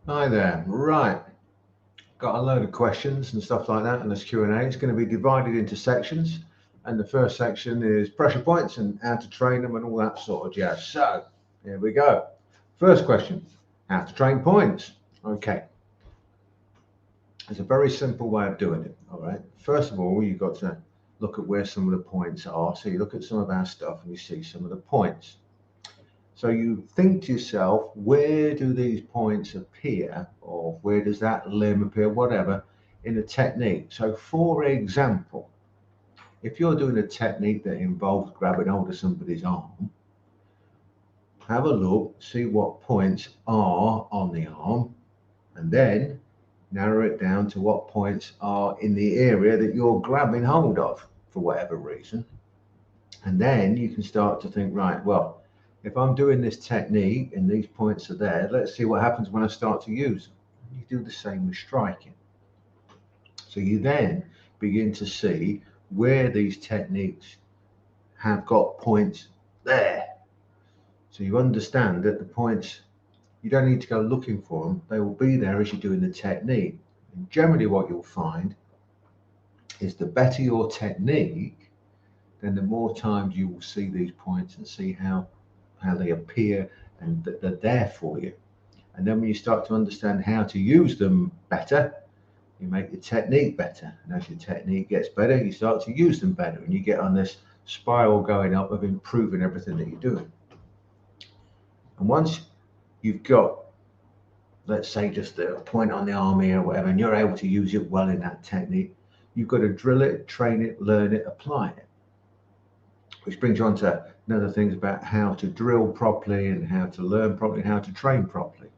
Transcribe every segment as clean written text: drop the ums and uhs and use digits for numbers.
Hi there. Right. Got a load of questions and stuff like that in this Q&A. It's going to be divided into sections. And the first section is pressure points and how to train them and all that sort of jazz. So here we go. First question, how to train points. Okay. There's a very simple way of doing it. All right. First of all, you've got to look at where some of the points are. So you look at some of our stuff and you see some of the points. So you think to yourself, where do these points appear, or where does that limb appear, whatever, in a technique? So, for example, if you're doing a technique that involves grabbing hold of somebody's arm, have a look, see what points are on the arm, and then narrow it down to what points are in the area that you're grabbing hold of for whatever reason. And then you can start to think, right, well, if I'm doing this technique and these points are there, let's see what happens when I start to use them. You do the same with striking. So you then begin to see where these techniques have got points there. So you understand that the points, you don't need to go looking for them. They will be there as you're doing the technique. And generally what you'll find is the better your technique, then the more times you will see these points and see how they appear and that they're there for you. And then when you start to understand how to use them better, you make your technique better. And as your technique gets better, you start to use them better. And you get on this spiral going up of improving everything that you're doing. And once you've got, let's say, just a point on the arm here or whatever, and you're able to use it well in that technique, you've got to drill it, train it, learn it, apply it. Which brings you on to another things about how to drill properly and how to learn properly and how to train properly.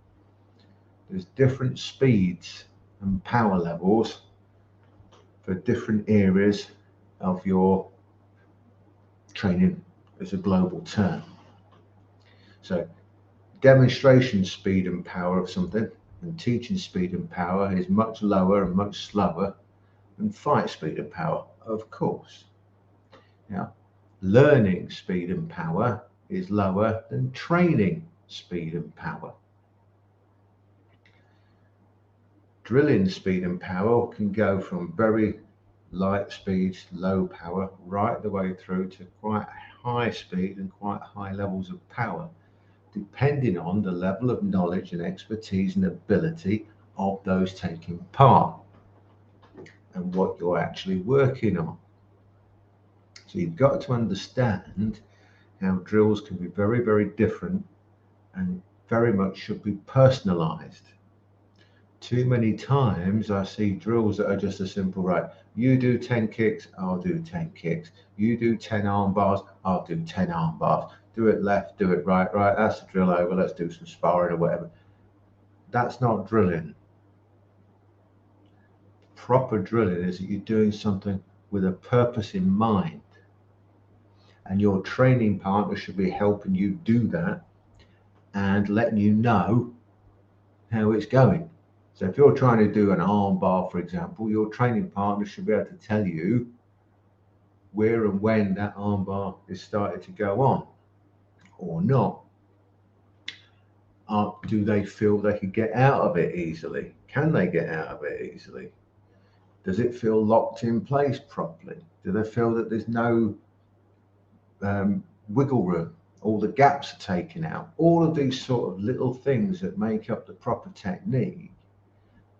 There's different speeds and power levels for different areas of your training as a global term. So demonstration speed and power of something and teaching speed and power is much lower and much slower than fight speed and power, of course. Now, learning speed and power is lower than training speed and power. Drilling speed and power can go from very light speeds, low power, right the way through to quite high speed and quite high levels of power, depending on the level of knowledge and expertise and ability of those taking part and what you're actually working on. So you've got to understand how drills can be very, very different and very much should be personalized. Too many times I see drills that are just a simple, right, you do 10 kicks, I'll do 10 kicks. You do 10 arm bars, I'll do 10 arm bars. Do it left, do it right, right, that's the drill over, let's do some sparring or whatever. That's not drilling. Proper drilling is that you're doing something with a purpose in mind. And your training partner should be helping you do that and letting you know how it's going. So if you're trying to do an arm bar, for example, your training partner should be able to tell you where and when that arm bar is starting to go on or not. Do they feel they can get out of it easily? Can they get out of it easily? Does it feel locked in place properly? Do they feel that there's no wiggle room? All the gaps are taken out. All of these sort of little things that make up the proper technique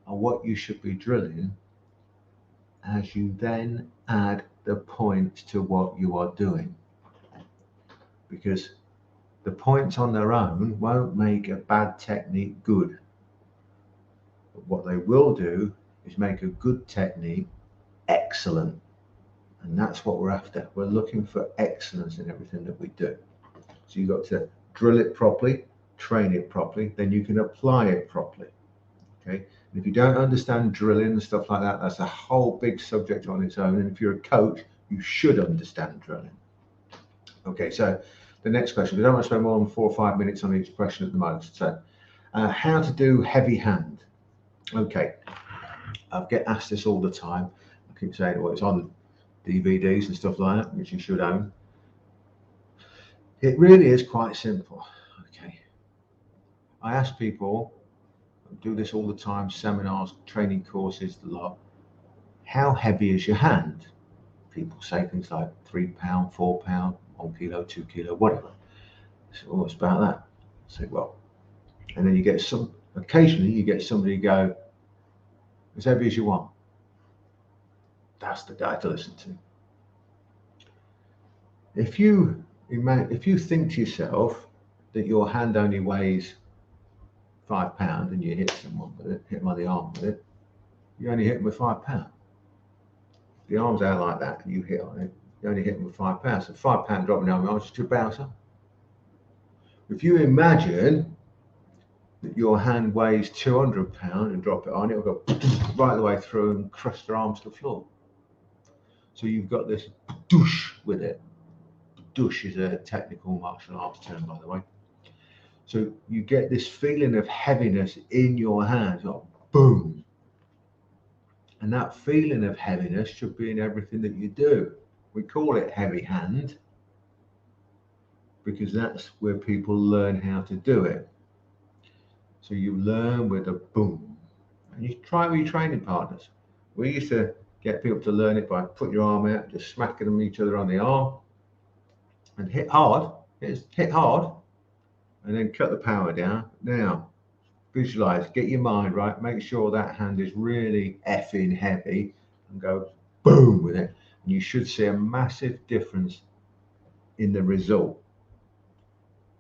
are what you should be drilling as you then add the points to what you are doing. Because the points on their own won't make a bad technique good. But what they will do is make a good technique excellent. And that's what we're after. We're looking for excellence in everything that we do. So you've got to drill it properly, train it properly, then you can apply it properly. Okay. And if you don't understand drilling and stuff like that, that's a whole big subject on its own. And if you're a coach, you should understand drilling. Okay, so the next question, we don't want to spend more than 4 or 5 minutes on each question at the most. So, how to do heavy hand? Okay, I get asked this all the time. I keep saying, well, it's on DVDs and stuff like that, which you should own. It really is quite simple. Okay, I ask people, do this all the time, seminars, training courses, a lot. How heavy is your hand? People say things like £3, £4, 1 kilo, 2 kilo, whatever. So, oh, it's about that. I say, well, and then you get occasionally you get somebody go, as heavy as you want. That's the guy to listen to. If you think to yourself that your hand only weighs £5 and you hit someone with it, hit them on the arm with it, you only hit them with £5. The arm's out like that and you hit on it, you only hit them with £5. So £5 dropping down the arm is just a bouncer. If you imagine that your hand weighs £200 and drop it on, it will go right the way through and crush their arms to the floor. So you've got this douche with it. Douche is a technical martial arts term, by the way. So you get this feeling of heaviness in your hands, like boom. And that feeling of heaviness should be in everything that you do. We call it heavy hand because that's where people learn how to do it. So you learn with a boom. And you try with your training partners. We used to get people to learn it by putting your arm out, just smacking them each other on the arm and hit hard, and then cut the power down. Now, visualize, get your mind right, make sure that hand is really effing heavy and go boom with it. And you should see a massive difference in the result.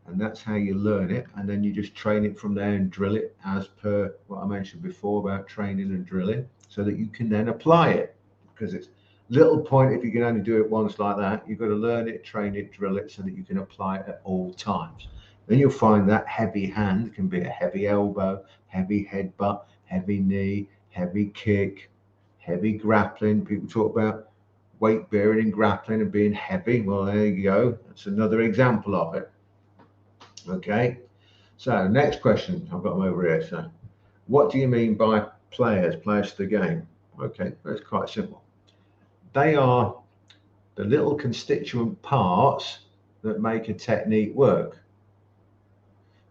And that's how you learn it. And then you just train it from there and drill it as per what I mentioned before about training and drilling so that you can then apply it. Because it's little point if you can only do it once like that. You've got to learn it, train it, drill it so that you can apply it at all times. Then you'll find that heavy hand can be a heavy elbow, heavy headbutt, heavy knee, heavy kick, heavy grappling. People talk about weight bearing and grappling and being heavy. Well, there you go. That's another example of it. Okay. So next question, I've got them over here. So what do you mean by players to the game? Okay, that's quite simple. They are the little constituent parts that make a technique work.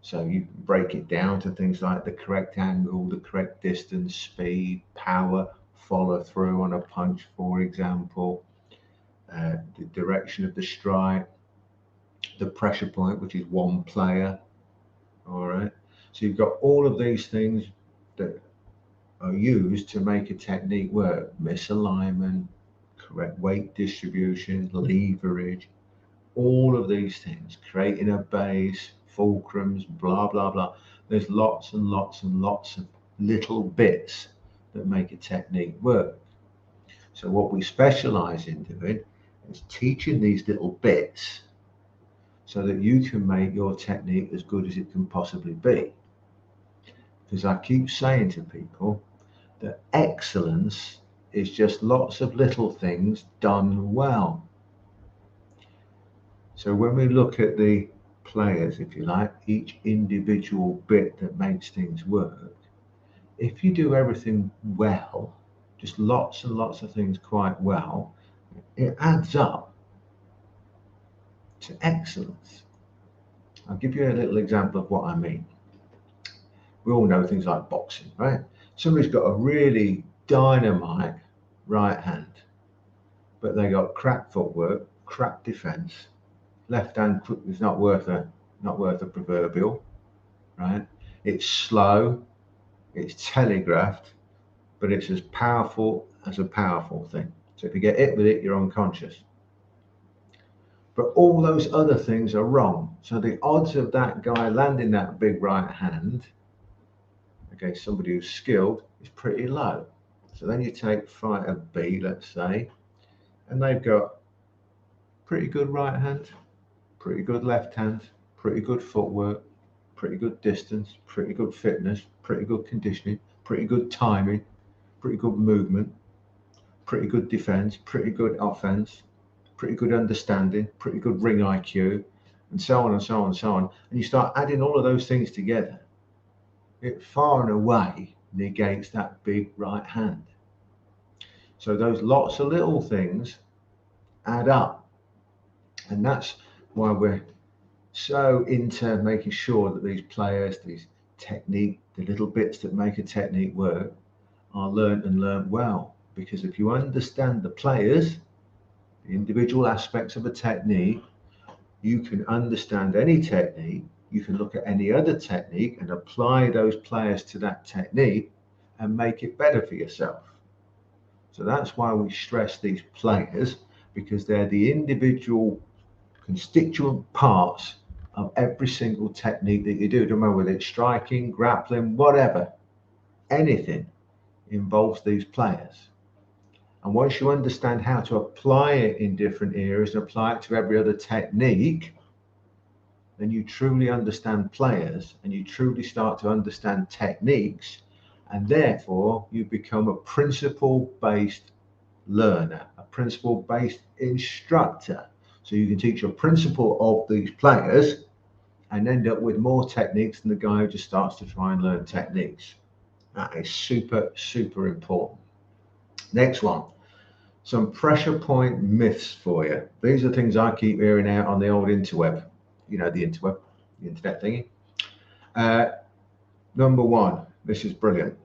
So you can break it down to things like the correct angle, the correct distance, speed, power, follow through on a punch, for example, the direction of the strike, the pressure point, which is one player. All right. So you've got all of these things that are used to make a technique work. Misalignment, correct weight distribution, leverage, all of these things, creating a base, fulcrums, blah, blah, blah. There's lots and lots and lots of little bits that make a technique work. So what we specialize in doing is teaching these little bits so that you can make your technique as good as it can possibly be. Because I keep saying to people that excellence is just lots of little things done well. So when we look at the players, if you like, each individual bit that makes things work, if you do everything well, just lots and lots of things quite well, it adds up to excellence. I'll give you a little example of what I mean. We all know things like boxing, right? Somebody's got a really dynamite right hand, but they got crap footwork, crap defense. Left hand is not worth a proverbial, right? It's slow, it's telegraphed, but it's as powerful as a powerful thing. So if you get hit with it, you're unconscious. But all those other things are wrong. So the odds of that guy landing that big right hand against somebody who's skilled is pretty low. So then you take fighter B, let's say, and they've got pretty good right hand, pretty good left hand, pretty good footwork, pretty good distance, pretty good fitness, pretty good conditioning, pretty good timing, pretty good movement, pretty good defense, pretty good offense, pretty good understanding, pretty good ring IQ, and so on and so on and so on. And you start adding all of those things together, it far and away negates that big right hand. So those lots of little things add up. And that's why we're so into making sure that these players, these technique, the little bits that make a technique work, are learned and learned well. Because if you understand the players, the individual aspects of a technique, you can understand any technique. You can look at any other technique and apply those players to that technique and make it better for yourself. So that's why we stress these players, because they're the individual constituent parts of every single technique that you do. Don't matter whether it's striking, grappling, whatever, anything involves these players. And once you understand how to apply it in different areas and apply it to every other technique, then you truly understand players and you truly start to understand techniques, and therefore you become a principle-based learner, a principle-based instructor. So you can teach a principle of these players and end up with more techniques than the guy who just starts to try and learn techniques. That is super, super important. Next one, some pressure point myths for you. These are things I keep hearing out on the old interweb. You know, the interweb, the internet thingy. Number one, this is brilliant.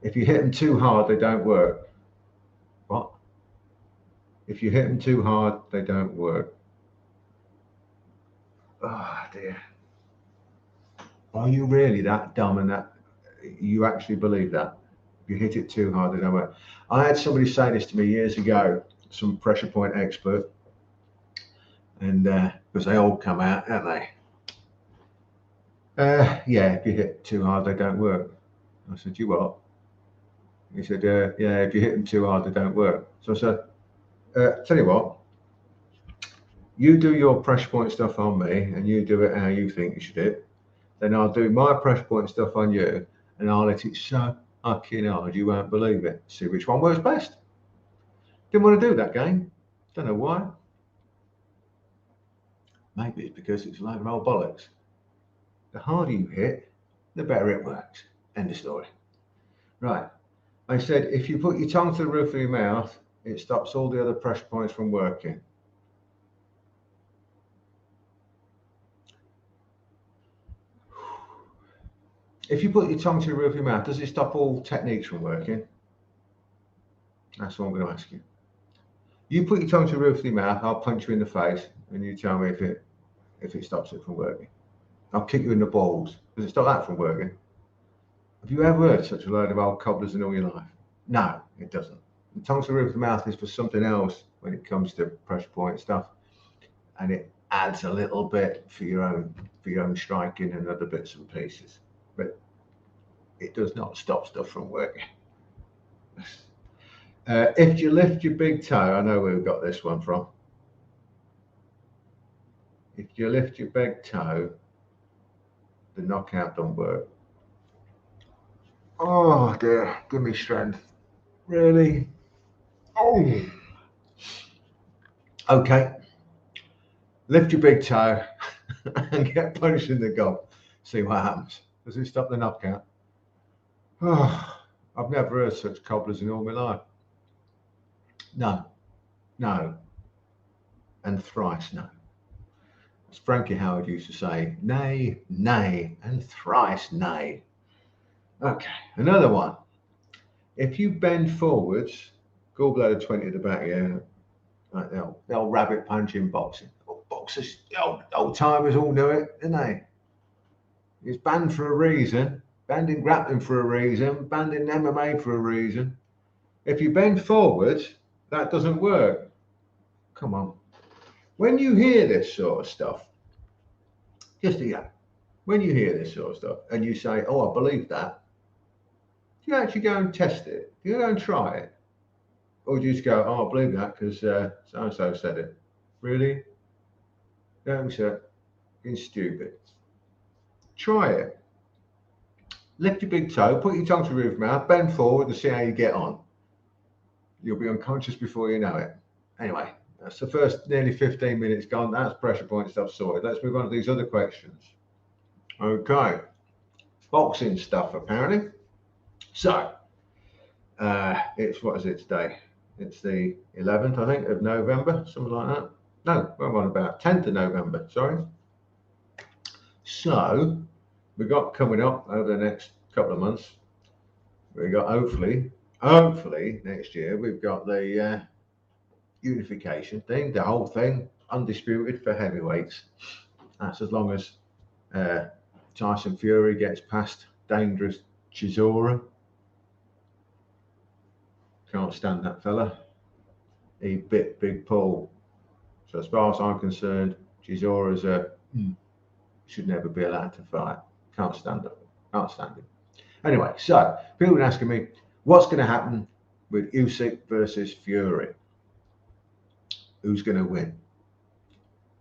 If you hit them too hard, they don't work. What? If you hit them too hard, they don't work. Oh dear. Are you really that dumb and that you actually believe that? If you hit it too hard, they don't work. I had somebody say this to me years ago, some pressure point expert, and because they all come out, don't they? Yeah, if you hit too hard, they don't work. I said, you what? He said, yeah, if you hit them too hard, they don't work. So I said, tell you what, you do your pressure point stuff on me and you do it how you think you should do it. Then I'll do my pressure point stuff on you and I'll let it so fucking hard you won't believe it. See which one works best. Didn't want to do that game. Don't know why. Maybe it's because it's a load of old bollocks. The harder you hit, the better it works. End of story. Right. I said, if you put your tongue to the roof of your mouth, it stops all the other pressure points from working. If you put your tongue to the roof of your mouth, does it stop all techniques from working? That's what I'm going to ask you. You put your tongue to the roof of your mouth, I'll punch you in the face, and you tell me if it stops it from working. I'll kick you in the balls. Does it stop that from working? Have you ever heard such a load of old cobblers in all your life? No, it doesn't. The tongue to the roof of the mouth is for something else when it comes to pressure point stuff, and it adds a little bit for your own striking and other bits and pieces, but it does not stop stuff from working. If you lift your big toe, I know where we got this one from. If you lift your big toe, the knockout don't work. Oh dear, give me strength. Really? Oh. Okay. Lift your big toe and get punched in the gob. See what happens. Does it stop the knockout? Oh, I've never heard such cobblers in all my life. No, no, and thrice no. As Frankie Howard used to say, nay, nay, and thrice nay. Okay, another one. If you bend forwards, gallbladder 20 at the back here, like the old rabbit punch in boxing. Boxers, old timers all know it, didn't they? It's banned for a reason, banned in grappling for a reason, banned in MMA for a reason. If you bend forwards, that doesn't work. Come on. When you hear this sort of stuff, when you hear this sort of stuff and you say, oh, I believe that, do you actually go and test it? Do you go and try it? Or do you just go, oh, I believe that because so-and-so said it? Really? No, sir. Being stupid. Try it. Lift your big toe, put your tongue to the roof of your mouth, bend forward and see how you get on. You'll be unconscious before you know it. Anyway, that's the first nearly 15 minutes gone. That's pressure point stuff sorted. Let's move on to these other questions. Okay. Boxing stuff, apparently. So, it's, what is it today? It's the 11th, I think, of November, something like that. No, we're on about 10th of November, sorry. So, we got coming up over the next couple of months. We got hopefully next year we've got the unification thing, the whole thing, undisputed for heavyweights. That's as long as Tyson Fury gets past dangerous Chisora. Can't stand that fella. He bit Big Paul. So as far as I'm concerned, Chisora's should never be allowed to fight. Can't stand it. Can't stand him. Anyway, so people are asking me, what's going to happen with Usyk versus Fury? Who's going to win?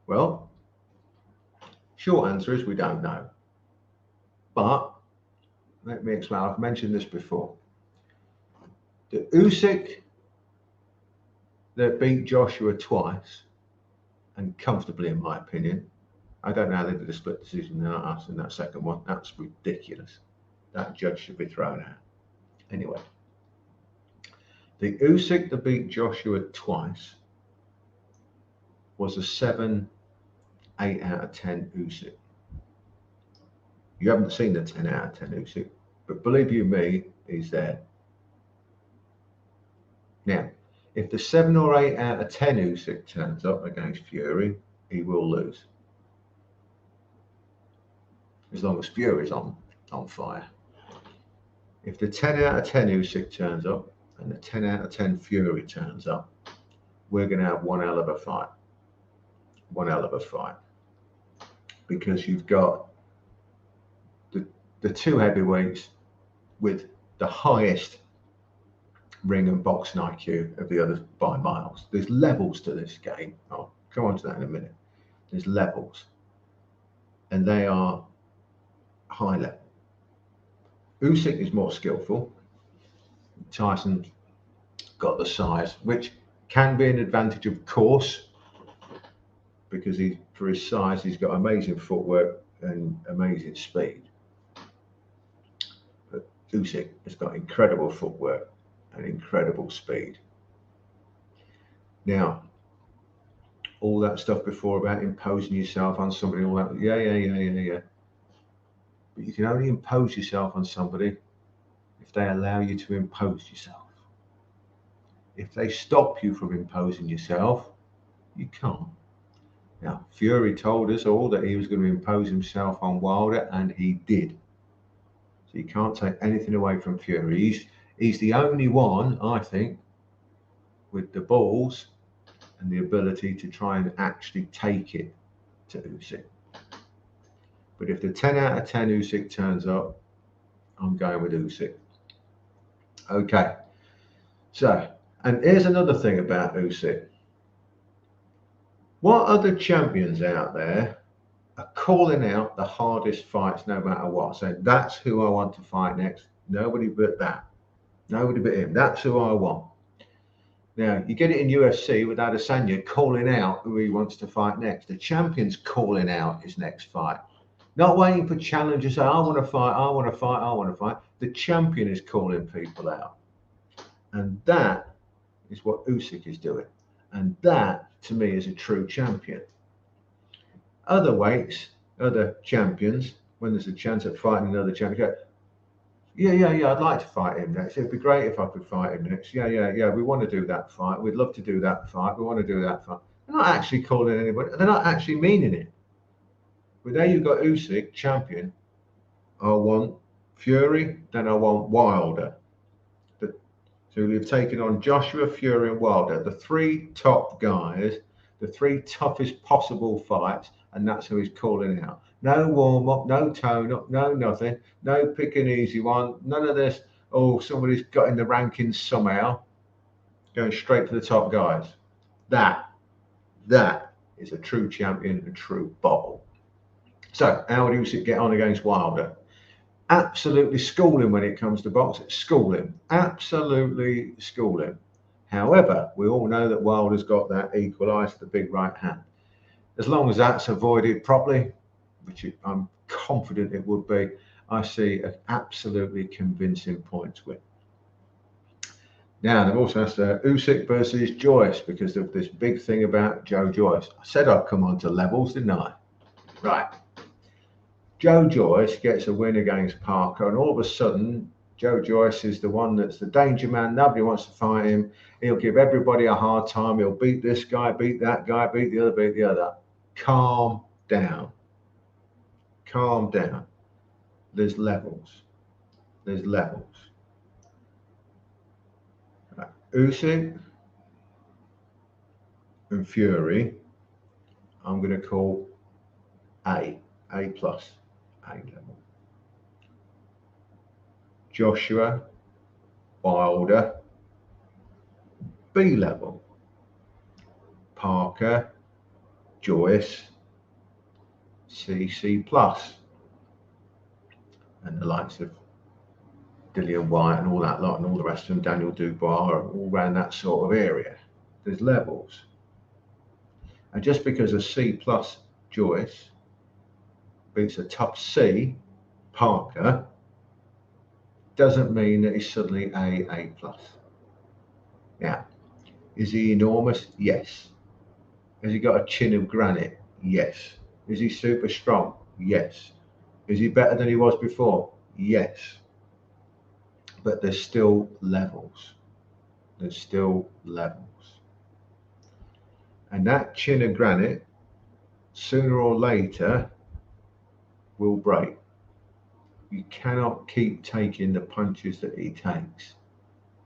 Well, short answer is we don't know. But let me explain. I've mentioned this before. The Usyk that beat Joshua twice, and comfortably in my opinion, I don't know how they did a split decision in that second one. That's ridiculous. That judge should be thrown out. Anyway, the Usyk that beat Joshua twice was a 7, 8 out of 10 Usyk. You haven't seen the 10 out of 10 Usyk, but believe you me, he's there. Now, if the 7 or 8 out of 10 Usyk turns up against Fury, he will lose. As long as Fury's on fire. If the 10 out of 10 Usyk turns up and the 10 out of 10 Fury turns up, we're going to have one hell of a fight. One hell of a fight. Because you've got the two heavyweights with the highest ring and boxing IQ of the others by miles. There's levels to this game. I'll come on to that in a minute. There's levels. And they are high level. Usyk is more skillful. Tyson got the size, which can be an advantage, of course, because for his size, he's got amazing footwork and amazing speed. But Usyk has got incredible footwork and incredible speed. Now, all that stuff before about imposing yourself on somebody, all that, yeah. But you can only impose yourself on somebody if they allow you to impose yourself. If they stop you from imposing yourself, you can't. Now, Fury told us all that he was going to impose himself on Wilder, and he did. So you can't take anything away from Fury. He's the only one, I think, with the balls and the ability to try and actually take it to Usyk. But if the 10 out of 10 Usyk turns up, I'm going with Usyk. Okay. So, and here's another thing about Usyk. What other champions out there are calling out the hardest fights no matter what? So that's who I want to fight next. Nobody but that. Nobody but him. That's who I want. Now, you get it in UFC with Adesanya calling out who he wants to fight next. The champion's calling out his next fight. Not waiting for challengers to say, I want to fight, I want to fight, I want to fight. The champion is calling people out. And that is what Usyk is doing. And that, to me, is a true champion. Other weights, other champions, when there's a chance of fighting another champion, go, yeah, I'd like to fight him next. It'd be great if I could fight him next. Yeah, we want to do that fight. We'd love to do that fight. We want to do that fight. They're not actually calling anybody. They're not actually meaning it. But there you've got Usyk, champion. I want Fury, then I want Wilder. So we've taken on Joshua, Fury, and Wilder, the three top guys, the three toughest possible fights, and that's who he's calling out. No warm-up, no tone-up, no nothing, no pick an easy one, none of this, oh, somebody's got in the rankings somehow, going straight to the top guys. That is a true champion, a true bottle. So how would Usyk get on against Wilder? Absolutely school him when it comes to boxing. School him. Absolutely school him. However, we all know that Wilder's got that equal eye to the big right hand. As long as that's avoided properly, which I'm confident it would be, I see an absolutely convincing points win. Now, they've also asked Usyk versus Joyce, because of this big thing about Joe Joyce. I said I'd come on to levels, didn't I? Right. Joe Joyce gets a win against Parker, and all of a sudden, Joe Joyce is the one that's the danger man. Nobody wants to fight him. He'll give everybody a hard time. He'll beat this guy, beat that guy, beat the other, beat the other. Calm down. Calm down. There's levels. There's levels. Usyk and Fury, I'm going to call A plus, A level. Joshua, Wilder, B level. Parker, Joyce, C plus. And the likes of Dillian White and all that lot and all the rest of them, Daniel Dubois, are all around that sort of area. There's levels. And just because a C plus Joyce beats a top C Parker doesn't mean that he's suddenly A plus. Now, is he enormous? Yes. Has he got a chin of granite? Yes. Is he super strong? Yes. Is he better than he was before? Yes. But there's still levels. There's still levels. And that chin of granite, sooner or later, will break. You cannot keep taking the punches that he takes,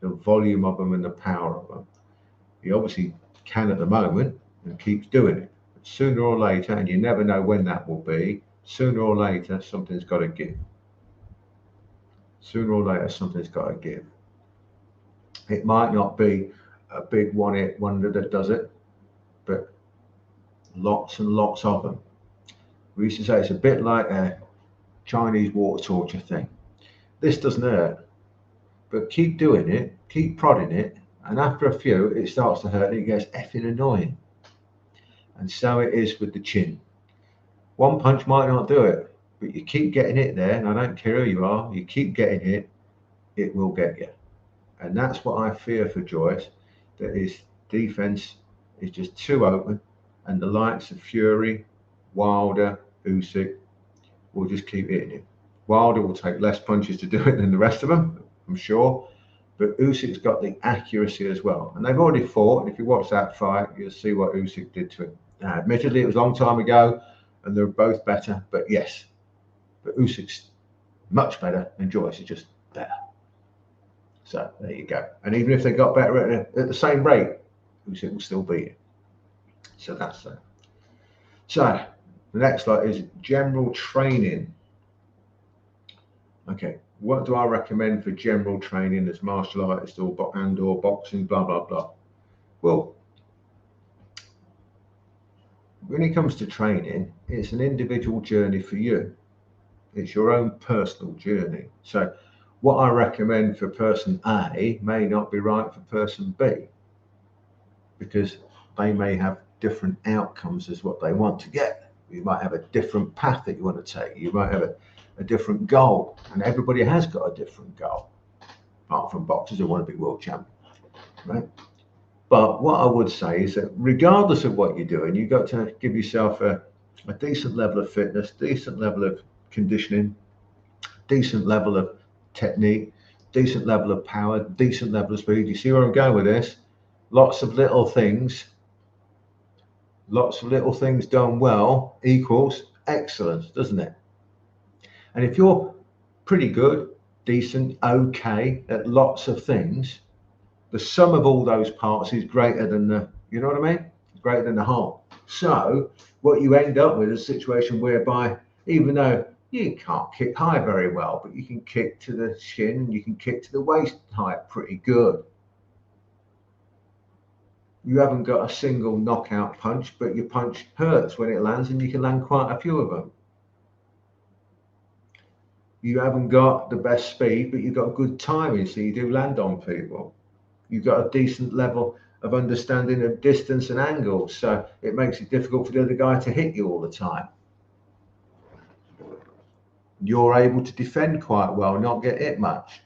the volume of them and the power of them. He obviously can at the moment and keeps doing it. But sooner or later, and you never know when that will be, sooner or later, something's got to give. Sooner or later, something's got to give. It might not be a big one-hit wonder that does it, but lots and lots of them. We used to say it's a bit like a Chinese water torture thing. This doesn't hurt, but keep doing it, keep prodding it, and after a few, it starts to hurt and it gets effing annoying. And so it is with the chin. One punch might not do it, but you keep getting it there, and I don't care who you are, you keep getting it, it will get you. And that's what I fear for Joyce, that his defense is just too open, and the likes of Fury, Wilder, Usyk will just keep hitting him. Wilder will take less punches to do it than the rest of them, I'm sure, but Usyk's got the accuracy as well. And they've already fought, and if you watch that fight, you'll see what Usyk did to him. Now, admittedly, it was a long time ago, and they're both better, but yes, but Usyk's much better, and Joyce is just better. So there you go. And even if they got better at the same rate, Usyk will still beat it. So that's that. So the next slide is general training. Okay, what do I recommend for general training as martial artist or boxing, blah, blah, blah? Well, when it comes to training, it's an individual journey for you. It's your own personal journey. So what I recommend for person A may not be right for person B, because they may have different outcomes as what they want to get. You might have a different path that you want to take. You might have a different goal, and everybody has got a different goal, apart from boxers who want to be world champion, right? But what I would say is that regardless of what you're doing, you've got to give yourself a decent level of fitness, decent level of conditioning, decent level of technique, decent level of power, decent level of speed. You see where I'm going with this? Lots of little things done well equals excellence, doesn't it? And if you're pretty good, decent, okay at lots of things, the sum of all those parts is greater than the, you know what I mean? Greater than the whole. So what you end up with is a situation whereby, even though you can't kick high very well, but you can kick to the shin, you can kick to the waist height pretty good. You haven't got a single knockout punch, but your punch hurts when it lands, and you can land quite a few of them. You haven't got the best speed, but you've got good timing, so you do land on people. You've got a decent level of understanding of distance and angles, so it makes it difficult for the other guy to hit you all the time. You're able to defend quite well, not get hit much.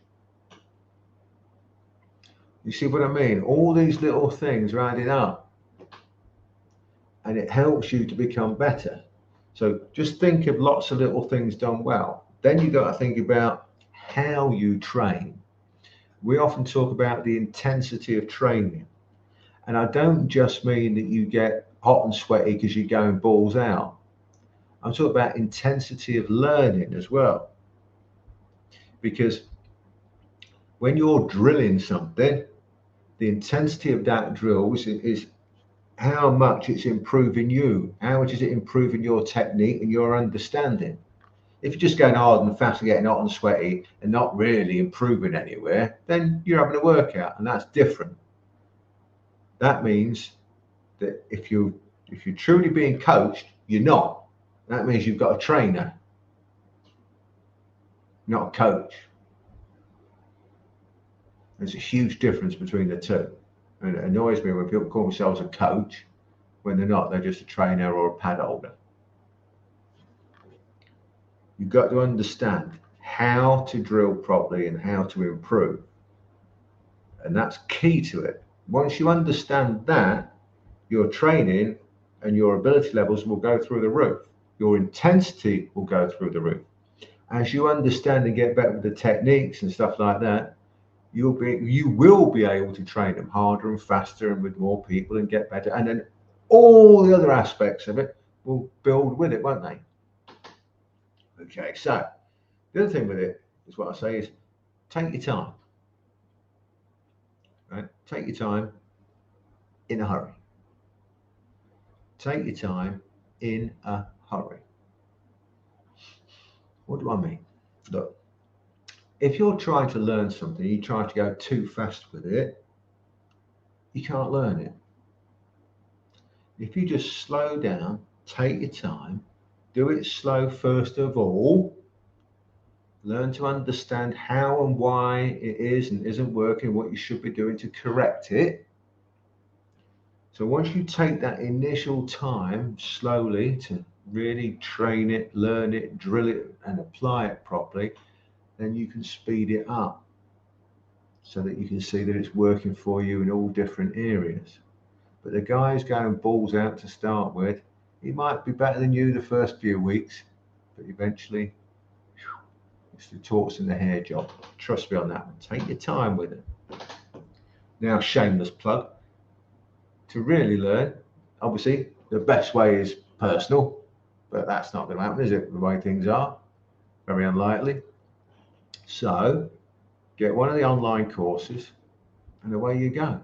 You see what I mean? All these little things rounding up, and it helps you to become better. So just think of lots of little things done well. Then you've got to think about how you train. We often talk about the intensity of training. And I don't just mean that you get hot and sweaty because you're going balls out. I'm talking about intensity of learning as well. Because when you're drilling something, the intensity of that drill is how much it's improving you. How much is it improving your technique and your understanding? If you're just going hard and fast and getting hot and sweaty and not really improving anywhere, then you're having a workout, and that's different. That means that if you're truly being coached, you're not. That means you've got a trainer, not a coach. There's a huge difference between the two. And it annoys me when people call themselves a coach when they're not. They're just a trainer or a pad holder. You've got to understand how to drill properly and how to improve. And that's key to it. Once you understand that, your training and your ability levels will go through the roof. Your intensity will go through the roof. As you understand and get better with the techniques and stuff like that, you will be able to train them harder and faster and with more people and get better. And then all the other aspects of it will build with it, won't they? Okay, so the other thing with it is what I say is take your time. Right? Take your time in a hurry. Take your time in a hurry. What do I mean? Look, if you're trying to learn something, you try to go too fast with it, you can't learn it. If you just slow down, take your time, do it slow first of all, learn to understand how and why it is and isn't working, what you should be doing to correct it. So once you take that initial time slowly to really train it, learn it, drill it, and apply it properly, then you can speed it up so that you can see that it's working for you in all different areas. But the guy who's going balls out to start with, he might be better than you the first few weeks, but eventually it's the torts and the hair job. Trust me on that one. Take your time with it. Now, shameless plug. To really learn, obviously, the best way is personal, but that's not going to happen, is it? The way things are, very unlikely. So, get one of the online courses, and away you go.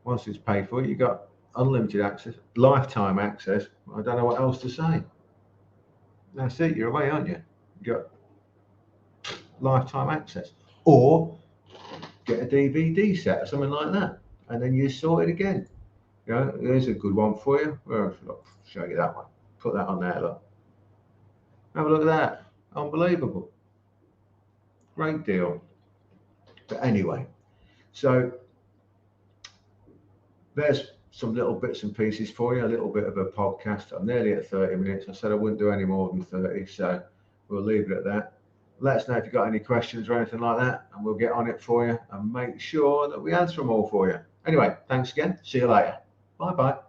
Once it's paid for, you got unlimited access, lifetime access. I don't know what else to say. That's it. You're away, aren't you? You got lifetime access, or get a DVD set or something like that, and then you sort it again. You know, there's a good one for you. Well, I'll show you that one. Put that on there. Look. Have a look at that. Unbelievable. Great deal. But anyway, so there's some little bits and pieces for you, a little bit of a podcast. I'm nearly at 30 minutes. I said I wouldn't do any more than 30, so we'll leave it at that. Let us know if you've got any questions or anything like that, and we'll get on it for you and make sure that we answer them all for you. Anyway, thanks again. See you later. Bye-bye.